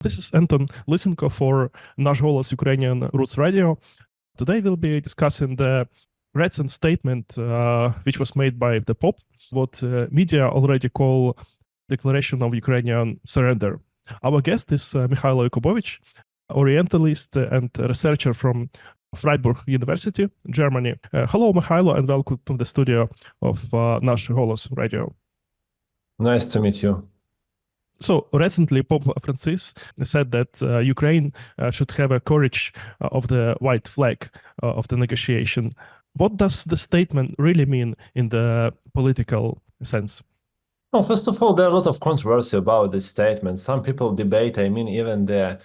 This is Anton Lysenko for Nash Ukrainian Roots Radio. Today we'll be discussing the recent statement which was made by the Pope, what media already call Declaration of Ukrainian Surrender. Our guest is Mykhaylo Yakubovych, Orientalist and researcher from Freiburg University, Germany. Hello, Mykhaylo, and welcome to the studio of Nash Radio. Nice to meet you. So recently, Pope Francis said that Ukraine should have a courage of the white flag of the negotiation. What does the statement really mean in the political sense? Well, first of all, there are a lot of controversy about this statement. Some people debate, even the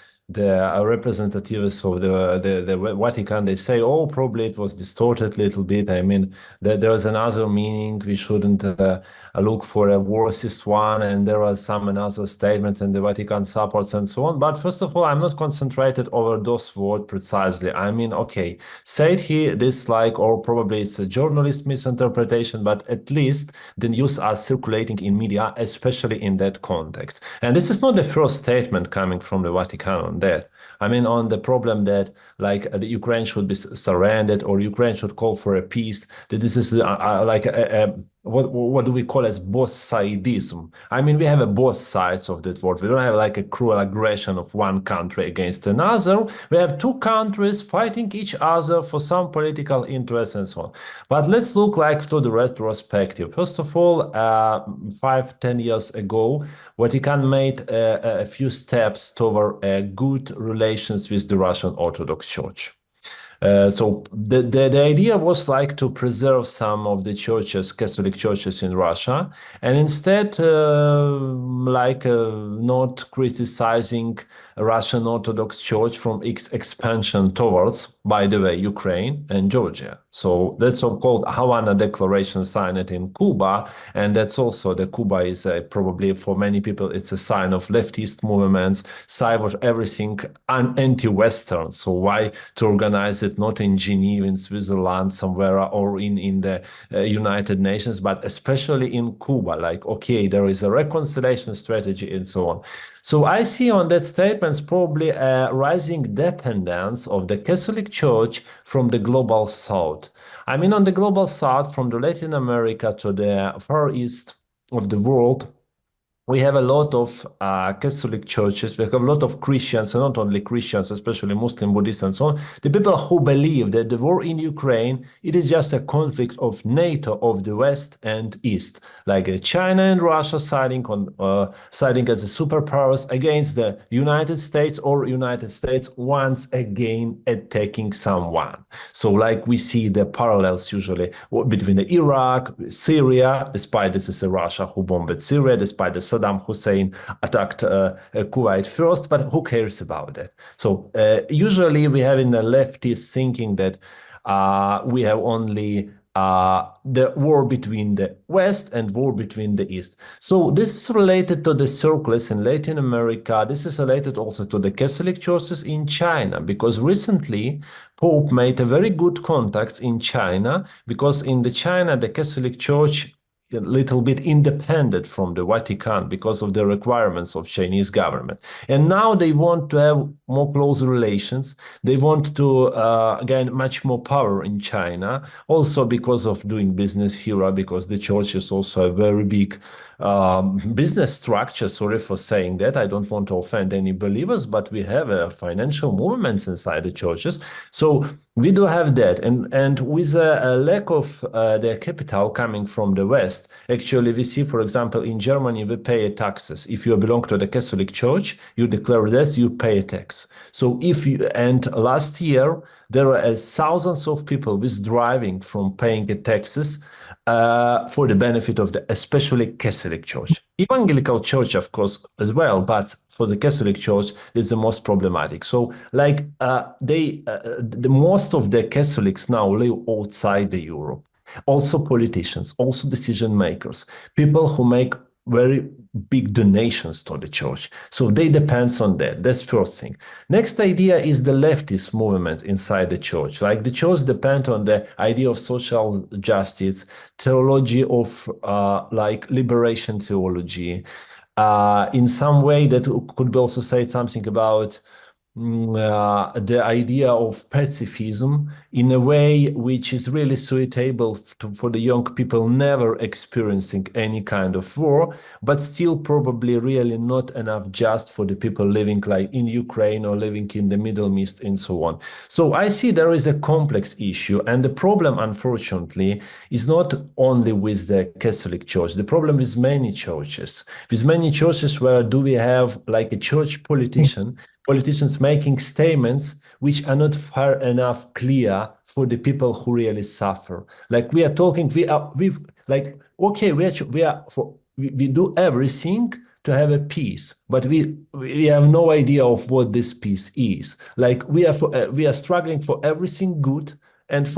representatives of the Vatican, they say, oh, probably it was distorted a little bit. That there is another meaning. We shouldn't look for a worstest one. And there are some another statements and the Vatican supports and so on. But first of all, I'm not concentrated over those words precisely. Okay, said he this or probably it's a journalist misinterpretation, but at least the news are circulating in media, especially in that context. And this is not the first statement coming from the Vatican on that. On the problem that the Ukraine should be surrendered or Ukraine should call for a peace, that this is what do we call as both sidism? We have a both sides of that word. We don't have a cruel aggression of one country against another. We have two countries fighting each other for some political interests and so on. But let's look to the retrospective. First of all, 5-10 years ago, Vatican made a few steps toward good relations with the Russian Orthodox Church. So the idea was to preserve some of the churches, Catholic churches in Russia, and instead not criticizing Russian Orthodox Church from its expansion towards, by the way, Ukraine and Georgia. So that's so-called Havana Declaration signed in Cuba, and that's also the Cuba is probably for many people it's a sign of leftist movements, sign of everything anti-Western. So why to organize it not in Geneva, in Switzerland, somewhere, or in the United Nations, but especially in Cuba? Okay, there is a reconciliation strategy and so on. So I see on that statements probably a rising dependence of the Catholic Church from the global south. On the global south, from the Latin America to the far east of the world, we have a lot of Catholic churches, we have a lot of Christians, and not only Christians, especially Muslim, Buddhists, and so on. The people who believe that the war in Ukraine, it is just a conflict of NATO, of the West and East, China and Russia siding as the superpowers against the United States, or United States once again attacking someone. So we see the parallels usually between Iraq, Syria, despite this is Russia who bombed Syria, despite the Saddam Hussein attacked Kuwait first, but who cares about that? So usually we have in the leftists thinking that we have only the war between the West and war between the East. So this is related to the circles in Latin America. This is related also to the Catholic churches in China, because recently Pope made a very good contacts in China, because in the China the Catholic Church a little bit independent from the Vatican because of the requirements of Chinese government. And now they want to have more close relations. They want to gain much more power in China, also because of doing business here, because the church is also a very big business structure. Sorry for saying that. I don't want to offend any believers, but we have financial movements inside the churches. So we do have that. And with a lack of the capital coming from the West, actually we see, for example, in Germany, we pay taxes. If you belong to the Catholic Church, you declare this, you pay a tax. So and last year, there were thousands of people withdrawing from paying the taxes for the benefit of the especially Catholic Church. Evangelical Church, of course, as well, but for the Catholic Church is the most problematic. So the most of the Catholics now live outside the Europe. Also politicians, also decision makers, people who make very big donations to the church. So they depend on that. That's first thing. Next idea is the leftist movement inside the church. The church depend on the idea of social justice, theology of liberation theology, in some way that could be also say something about the idea of pacifism in a way which is really suitable for the young people never experiencing any kind of war, but still probably really not enough just for the people living like in Ukraine or living in the Middle East and so on. So I see there is a complex issue, and the problem, unfortunately, is not only with the Catholic Church. The problem is many churches. With many churches, where do we have like a church politicians making statements which are not far enough clear for the people who really suffer. Like we are talking, we do everything to have a peace, but we have no idea of what this peace is. Like we are struggling for everything good and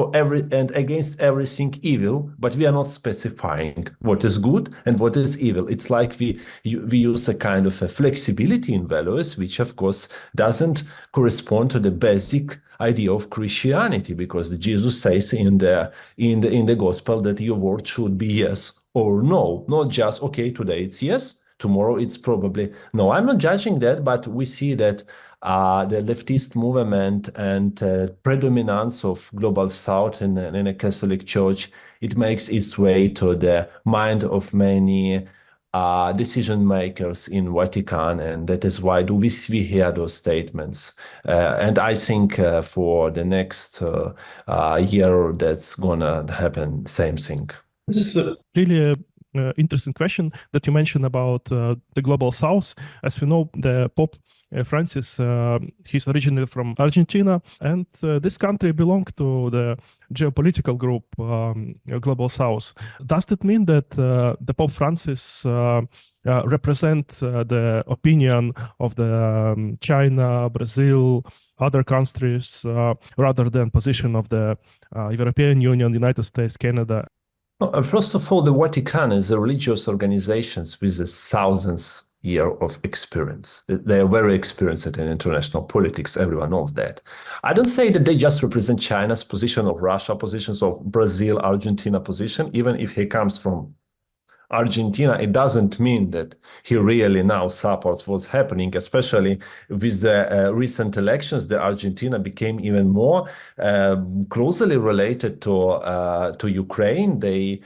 against everything evil, but we are not specifying what is good and what is evil. It's like we use a kind of a flexibility in values, which of course doesn't correspond to the basic idea of Christianity, because Jesus says in the gospel that your word should be yes or no, not just okay, today it's yes, tomorrow it's probably no. I'm not judging that, but we see that the leftist movement and predominance of global south in a Catholic Church, it makes its way to the mind of many decision makers in Vatican, and that is why we hear those statements. And I think for the next year, that's gonna happen. Same thing. This is really interesting question that you mentioned about the global south. As we know, the Pope Francis, he's originally from Argentina, and this country belongs to the geopolitical group global south. Does that mean that the Pope Francis represent the opinion of the China, Brazil, other countries, rather than position of the European Union, United States, Canada? First of all, the Vatican is a religious organization with a thousands year of experience. They are very experienced in international politics. Everyone knows that. I don't say that they just represent China's position or Russia positions or Brazil, Argentina position. Even if he comes from Argentina, it doesn't mean that he really now supports what's happening, especially with the recent elections. The Argentina became even more closely related to Ukraine. They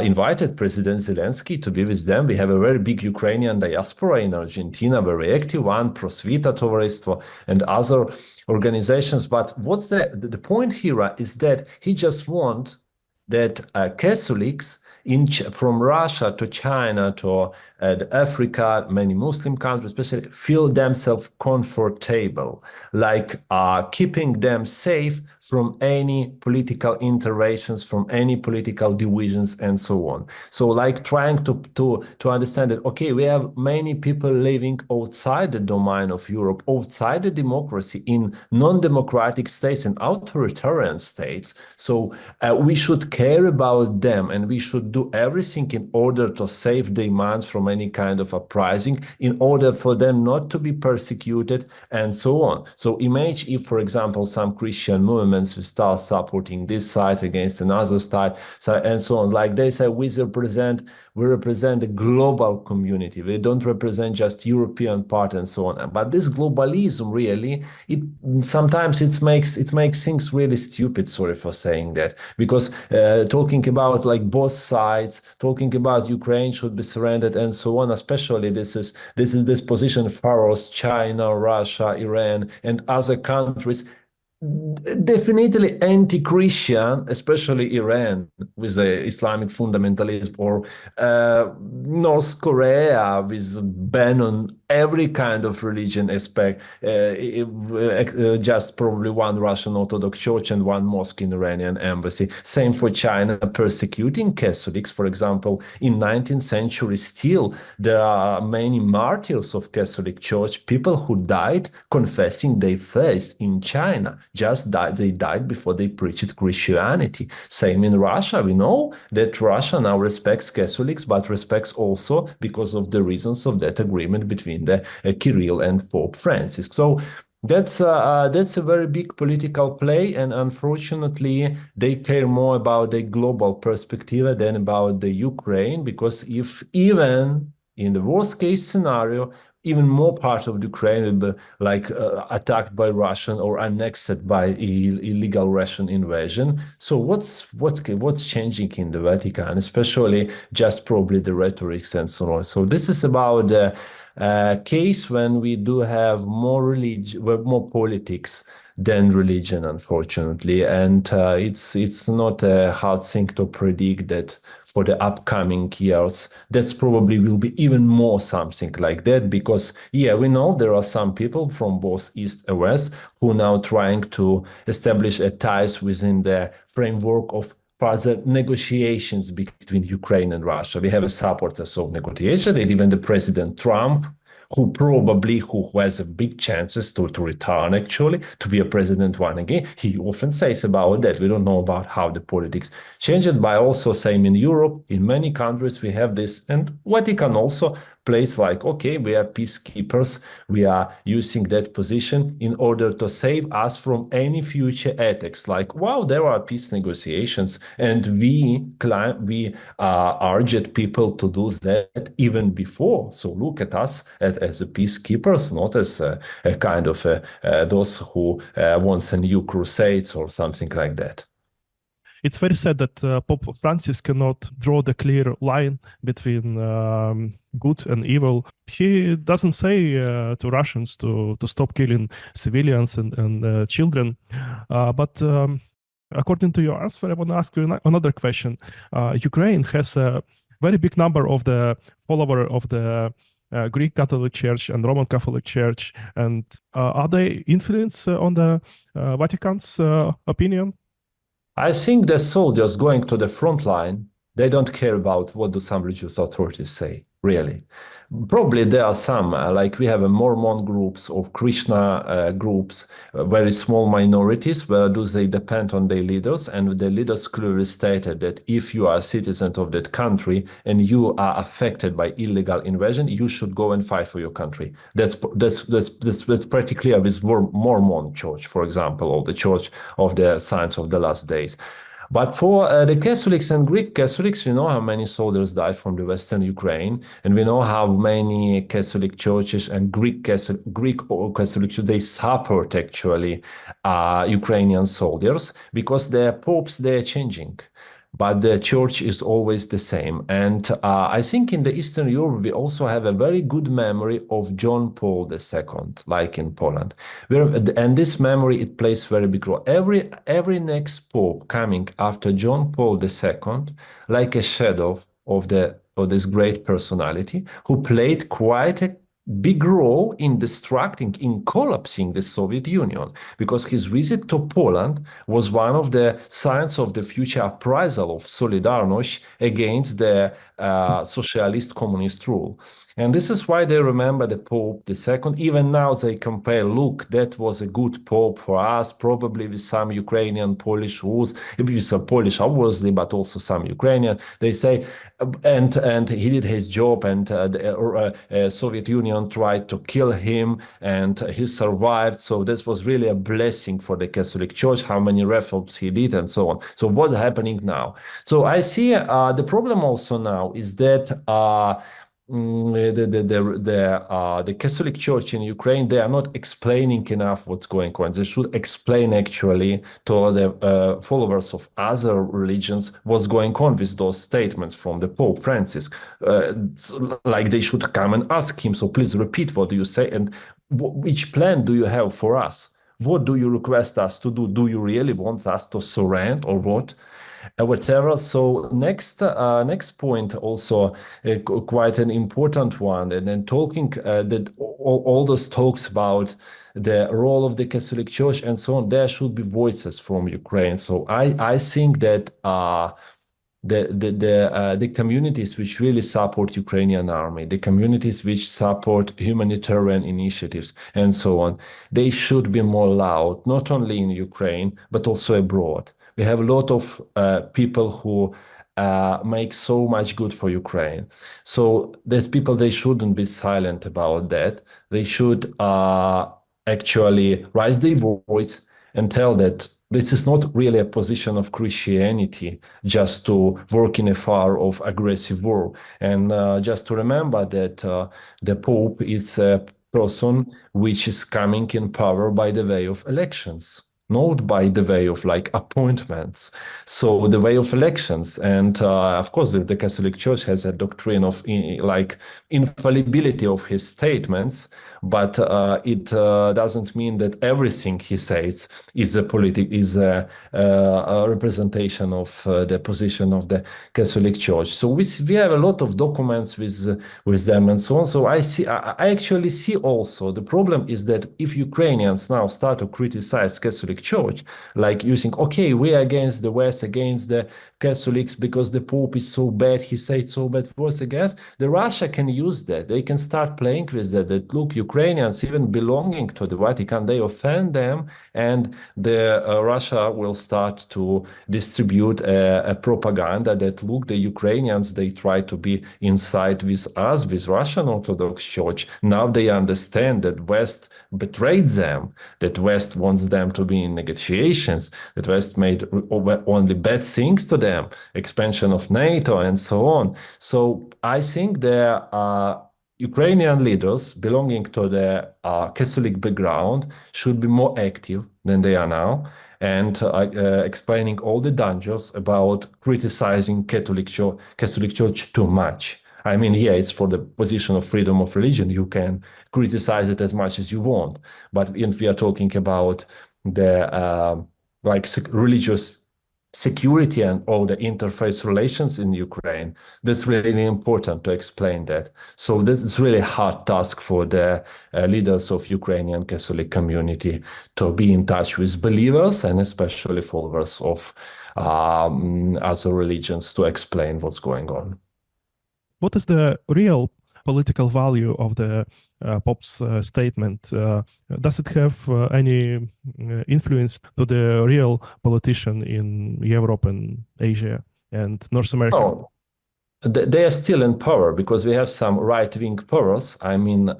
invited President Zelensky to be with them. We have a very big Ukrainian diaspora in Argentina, very active one, Prosvita Tovaristvo and other organizations. But what's the point here is that he just wants that Catholics from Russia to China to Africa, many Muslim countries especially, feel themselves comfortable, like keeping them safe from any political interventions, from any political divisions, and so on. So like trying to understand that, okay, we have many people living outside the domain of Europe, outside the democracy, in non-democratic states and authoritarian states. So we should care about them, and we should do everything in order to save their minds from any kind of uprising, in order for them not to be persecuted, and so on. So imagine if, for example, some Christian movements will start supporting this side against another side, and so on. Like they say, we represent a global community. We don't represent just European part and so on. But this globalism really, sometimes it makes things really stupid. Sorry for saying that, because talking about like both sides, talking about Ukraine should be surrendered and so on. Especially this position follows China, Russia, Iran, and other countries. Definitely anti-Christian, especially Iran with the Islamic fundamentalism, or North Korea with ban on every kind of religion aspect, just probably one Russian Orthodox Church and one mosque in Iranian embassy. Same for China, persecuting Catholics. For example, in 19th century, still there are many martyrs of Catholic Church, people who died confessing their faith in China. They died before they preached Christianity. Same in Russia. We know that Russia now respects Catholics, but respects also because of the reasons of that agreement between the Kirill and Pope Francis. So that's a very big political play, and unfortunately they care more about the global perspective than about the Ukraine, because if even in the worst case scenario, even more part of Ukraine will be attacked by Russian or annexed by illegal Russian invasion. So what's changing in the Vatican, especially just probably the rhetorics and so on. So this is about the case when we do have more religion, more politics than religion, unfortunately, and it's not a hard thing to predict that for the upcoming years that's probably will be even more something like that, because we know there are some people from both East and West who now trying to establish a ties within the framework of further negotiations between Ukraine and Russia. We have a supporters of negotiation, and even the President Trump, who has a big chances to return, actually, to be a president once again. He often says about that. We don't know about how the politics changed, but also same in Europe, in many countries we have this, and Vatican also plays like, okay, we are peacekeepers, we are using that position in order to save us from any future attacks. Like, wow, there are peace negotiations, and we urged people to do that even before. So look at us as a peacekeepers, not as a kind of those who wants a new crusades or something like that. It's very sad that Pope Francis cannot draw the clear line between good and evil. He doesn't say to Russians to stop killing civilians and children. But according to your answer, I want to ask you another question. Ukraine has a very big number of the followers of the Greek Catholic Church and Roman Catholic Church. And are they influence on the Vatican's opinion? I think the soldiers going to the front line, they don't care about what do some religious authorities say, really. Probably there are some, like we have a Mormon groups or Krishna groups, very small minorities, where do they depend on their leaders, and the leaders clearly stated that if you are a citizen of that country and you are affected by illegal invasion, you should go and fight for your country. That's pretty clear with Mormon church, for example, or the Church of the Signs of the Last Days. But for the Catholics and Greek Catholics, we know how many soldiers died from the Western Ukraine, and we know how many Catholic churches and Greek or Catholic churches, they support actually Ukrainian soldiers, because their popes, they're changing. But the church is always the same. And I think in the Eastern Europe, we also have a very good memory of John Paul II, like in Poland. And this memory, it plays very big role. Every next pope coming after John Paul II, like a shadow of this great personality, who played quite a big role in collapsing the Soviet Union, because his visit to Poland was one of the signs of the future uprisal of Solidarność against the socialist communist rule. And this is why they remember the Pope II. Even now they compare, look, that was a good Pope for us, probably with some Ukrainian, Polish rules, with some Polish obviously, but also some Ukrainian. They say, and he did his job, and the Soviet Union tried to kill him, and he survived. So this was really a blessing for the Catholic Church, how many reforms he did and so on. So what's happening now? So I see the problem also now is that the Catholic Church in Ukraine, they are not explaining enough what's going on. They should explain actually to the followers of other religions what's going on with those statements from the Pope Francis. Like they should come and ask him, so please repeat what do you say, and which plan do you have for us? What do you request us to do? Do you really want us to surrender or what? Whatever. So next point also quite an important one, and then talking that all those talks about the role of the Catholic Church and so on, there should be voices from Ukraine. So I think that the communities which really support Ukrainian army, the communities which support humanitarian initiatives and so on, they should be more loud, not only in Ukraine but also abroad. We have a lot of people who make so much good for Ukraine. So there's people, they shouldn't be silent about that. They should actually raise their voice and tell that this is not really a position of Christianity just to work in a far of aggressive war. And just to remember that the Pope is a person which is coming in power by the way of elections, not by the way of like appointments. So the way of elections, and of course the Catholic Church has a doctrine of like infallibility of his statements, but it doesn't mean that everything he says is a representation of the position of the Catholic Church. So we have a lot of documents with them and so on. So I actually see also the problem is that if Ukrainians now start to criticize Catholic Church, like using, okay, we are against the West, against the Catholics because the Pope is so bad, he said so bad words against, the Russia can use that. They can start playing with that look, Ukrainians even belonging to the Vatican, they offend them, and the Russia will start to distribute a propaganda that look, the Ukrainians, they try to be inside with us, with Russian Orthodox Church. Now they understand that West betrayed them, that West wants them to be in negotiations, that West made only bad things to them, expansion of NATO and so on. So I think there are Ukrainian leaders belonging to the Catholic background should be more active than they are now, and explaining all the dangers about criticizing Catholic Church too much. I mean, yeah, it's for the position of freedom of religion. You can criticize it as much as you want. But if we are talking about the religious security and all the interfaith relations in Ukraine, that's really important to explain that. So this is really a hard task for the leaders of Ukrainian Catholic community to be in touch with believers and especially followers of other religions to explain what's going on. What is the real political value of the Pope's statement? Does it have any influence to the real politician in Europe and Asia and North America? Oh, they are still in power because we have some right-wing powers. I mean,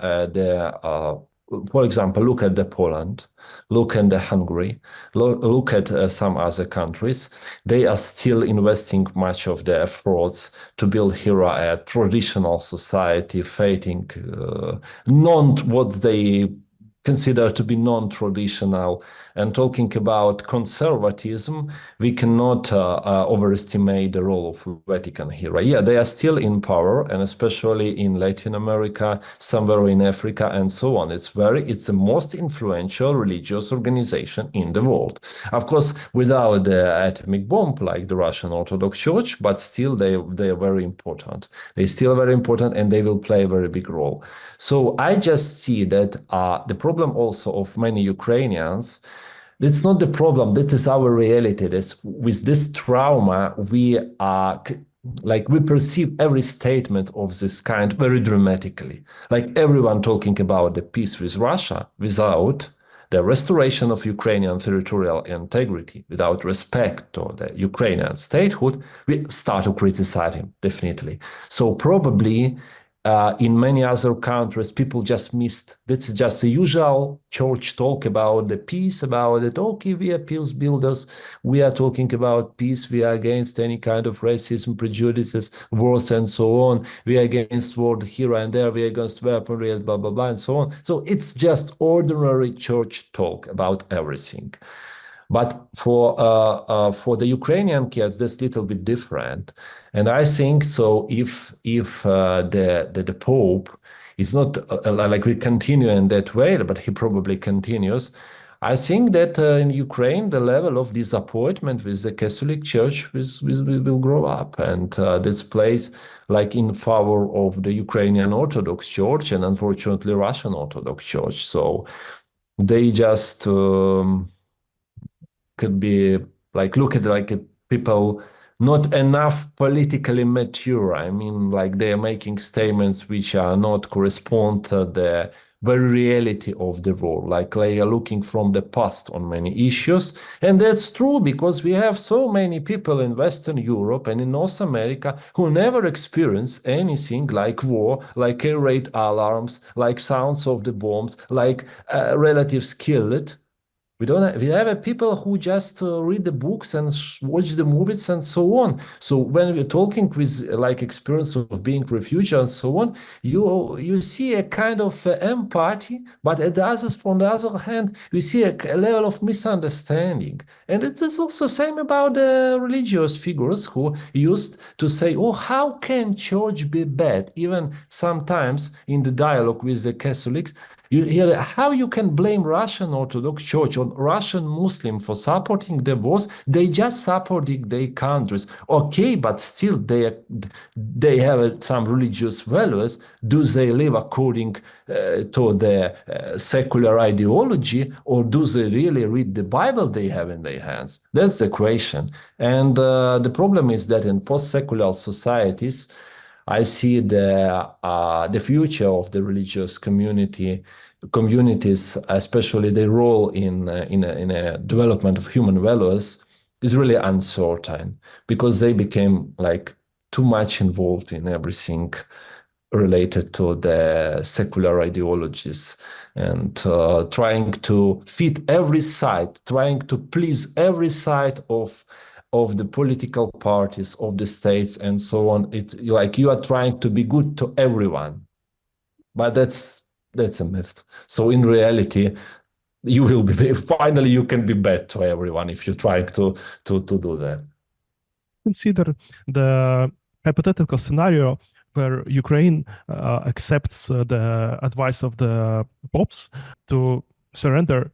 for example, look at the Poland, look at the Hungary, look at some other countries. They are still investing much of their efforts to build here a traditional society, fighting what they consider to be non-traditional. And talking about conservatism, we cannot overestimate the role of Vatican here. Yeah, they are still in power, and especially in Latin America, somewhere in Africa, and so on. It's the most influential religious organization in the world. Of course, without the atomic bomb like the Russian Orthodox Church, but still they are very important. They're still very important, and they will play a very big role. So I just see that the problem also of many Ukrainians, that's not the problem, that is our reality. With this trauma, we perceive every statement of this kind very dramatically. Like everyone talking about the peace with Russia without the restoration of Ukrainian territorial integrity, without respect to the Ukrainian statehood, we start to criticize him, definitely. So probably in many other countries, people just missed. This is just the usual church talk about the peace, about it. Okay, we are peace builders. We are talking about peace. We are against any kind of racism, prejudices, wars, and so on. We are against war here and there. We are against weaponry, blah, blah, blah, and so on. So it's just ordinary church talk about everything. But for the Ukrainian kids, that's a little bit different. And I think so if the Pope is not we continue in that way, but he probably continues, I think that in Ukraine, the level of disappointment with the Catholic Church will grow up. And this plays like in favor of the Ukrainian Orthodox Church and unfortunately Russian Orthodox Church. So they just could be look at people not enough politically mature. I mean, they are making statements which are not correspond to the very reality of the war. They are looking from the past on many issues. And that's true because we have so many people in Western Europe and in North America who never experienced anything like war, like air raid alarms, like sounds of the bombs, like relatives killed. We have people who just read the books and watch the movies and so on. So when we're talking with like experience of being refugee and so on, you see a kind of empathy, but from the other hand, we see a level of misunderstanding. And it is also the same about the religious figures who used to say, oh, how can church be bad? Even sometimes in the dialogue with the Catholics, you hear how you can blame Russian Orthodox Church or Russian Muslim for supporting the wars. They just supporting their countries. Okay, but still they have some religious values. Do they live according to the secular ideology, or do they really read the Bible they have in their hands? That's the question. And the problem is that in post-secular societies, I see the future of the religious communities, especially their role in a development of human values, is really uncertain, because they became like too much involved in everything related to the secular ideologies, and trying to fit every side, trying to please every side of the political parties, of the states, and so on. It's like you are trying to be good to everyone, but that's a myth. So in reality, you will be finally you can be bad to everyone if you try to do that. Consider the hypothetical scenario where Ukraine accepts the advice of the popes to surrender.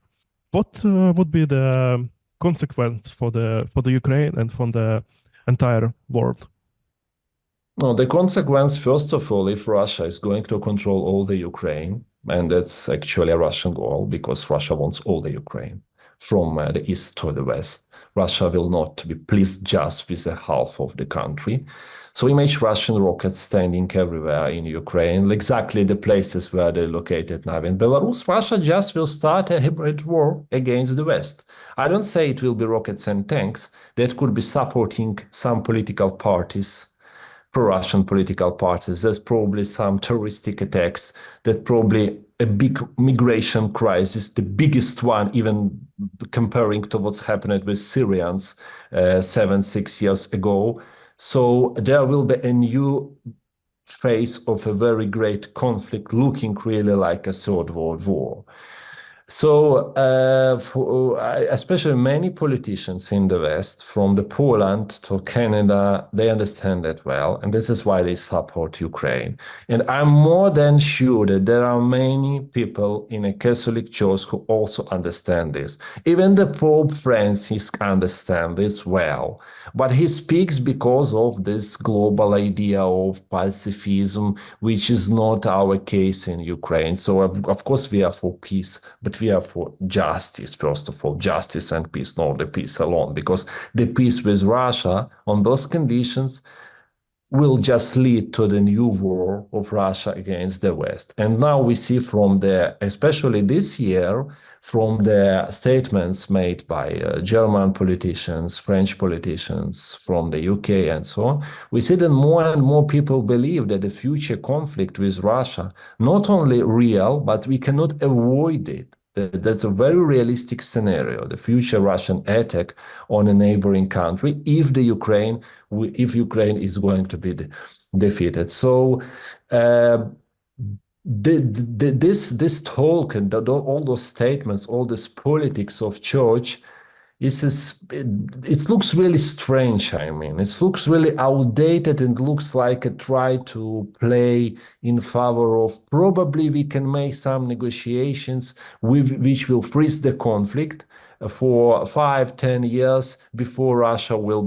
What would be the consequence for the Ukraine and for the entire world? No, the consequence, first of all, if Russia is going to control all the Ukraine, and that's actually a Russian goal, because Russia wants all the Ukraine from the east to the west. Russia will not be pleased just with a half of the country. So imagine Russian rockets standing everywhere in Ukraine, exactly the places where they're located now in Belarus. Russia just will start a hybrid war against the West. I don't say it will be rockets and tanks. That could be supporting some political parties, pro-Russian political parties. There's probably some terroristic attacks. There's probably a big migration crisis, the biggest one, even comparing to what's happened with Syrians 6 years ago. So there will be a new phase of a very great conflict, looking really like a Third World War. So especially many politicians in the West, from the Poland to Canada, they understand that well, and this is why they support Ukraine. And I'm more than sure that there are many people in a Catholic Church who also understand this. Even the Pope Francis understands this well, but he speaks because of this global idea of pacifism, which is not our case in Ukraine. So of course we are for peace, but we are for justice, first of all, justice and peace, not the peace alone, because the peace with Russia on those conditions will just lead to the new war of Russia against the West. And now we see from especially this year, from the statements made by German politicians, French politicians, from the UK and so on, we see that more and more people believe that the future conflict with Russia, not only real, but we cannot avoid it. That's a very realistic scenario, the future Russian attack on a neighboring country if Ukraine is going to be defeated. So this talk and all those statements, all this politics of church, it looks really strange. I mean, it looks really outdated and looks like a try to play in favor of probably we can make some negotiations which will freeze the conflict for 5-10 years before Russia will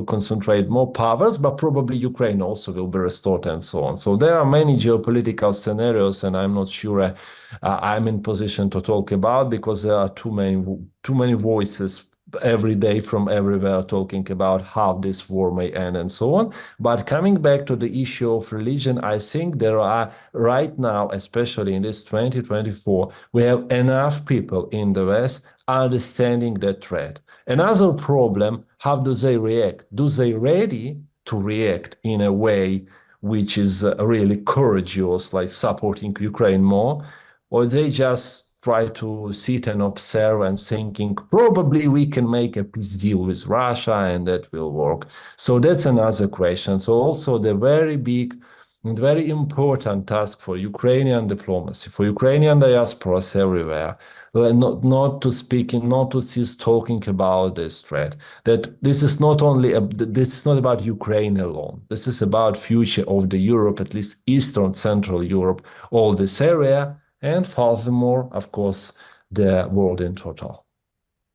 concentrate more powers, but probably Ukraine also will be restored and so on. So there are many geopolitical scenarios, and I'm not sure I'm in position to talk about, because there are too many voices every day from everywhere talking about how this war may end and so on. But coming back to the issue of religion, I think there are right now, especially in this 2024, we have enough people in the West understanding that threat. Another problem, how do they react? Do they ready to react in a way which is really courageous, like supporting Ukraine more, or they just try to sit and observe and thinking, probably we can make a peace deal with Russia and that will work. So that's another question. So also the very big and very important task for Ukrainian diplomacy, for Ukrainian diasporas everywhere, not to cease talking about this threat. That this is not about Ukraine alone. This is about future of the Europe, at least Eastern Central Europe, all this area, and furthermore, of course, the world in total.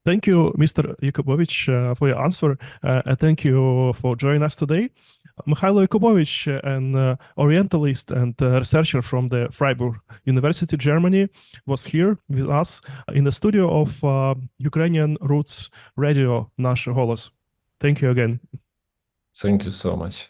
Thank you, Mr. Yakubovich, for your answer. Thank you for joining us today. Mykhaylo Yakubovych, an Orientalist and researcher from the Freiburg University, Germany, was here with us in the studio of Ukrainian Roots Radio, Nash Голос. Thank you again. Thank you so much.